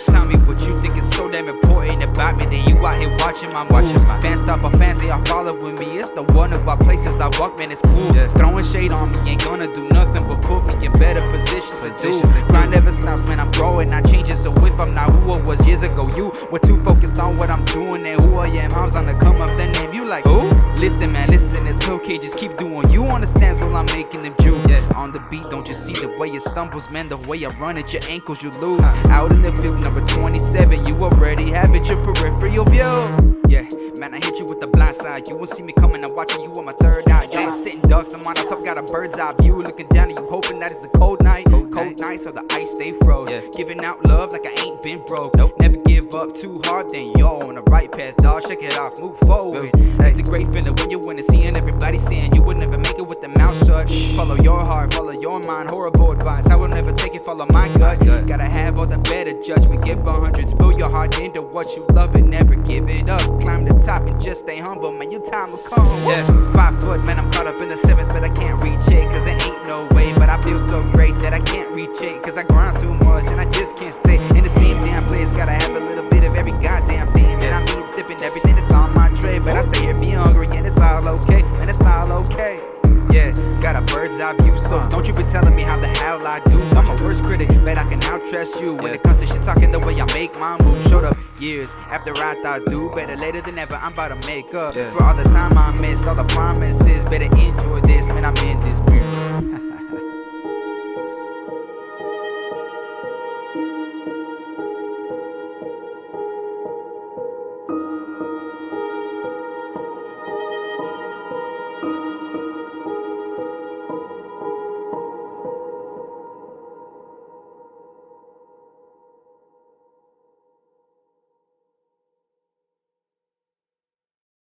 Tell me what you think is so damn important about me. Then you out here watching my fans stop a fancy, y'all following me. It's the one of our places I walk, man, it's cool. Throwing shade on me ain't gonna do nothing but put me in better positions to do. Grind never stops, man, I'm growing, not changing. So if I'm not who I was years ago, you were too focused on what I'm doing and who I am. I was on the come up, that name you like, who? Listen, man, listen, it's okay, just keep doing you understands while I'm making them jukes. On the beat, don't you see the way it stumbles, man, the way I run at your ankles, you lose. Out in the field, number 27, you already have it, your peripheral view. Yeah, man, I hit you with the blind side. You won't see me coming, I'm watching you with my third eye. Y'all are sitting ducks, I'm on top, got a bird's eye view. Looking down at you, hoping that it's a cold night. Cold night, so the ice stay froze. Giving out love like I ain't been broke. Never give up too hard, then you're on the right path, dog. Check it off, move forward. It's a great feeling when you win and seeing everybody saying you would never make it with the mouth shut. Follow your heart, follow your mind. Horrible advice, I will never take it, follow my gut. Gotta have all the better judgment. Give 100, spill your heart into what you love and never give it up. Climb the top and just stay humble, man, your time will come. 5 foot, man, I'm caught up in the 7th, but I can't reach it, cause there ain't no way. But I feel so great that I can't reach it, cause I grind too much and I just can't stay in the same damn place. Gotta have a little bit of every goddamn thing that I'm eating, sipping everything that's on my tray. But I stay here being hungry and it's all okay, and it's all okay. Yeah, got a bird's eye view, so don't you be telling me how the hell I do. I'm my worst critic, but I can out-trust you. When it comes to shit talking the way I make my move. Showed up years after I thought do better later than ever, I'm about to make up for all the time I missed, all the promises. Better enjoy this, man, I'm in this mood.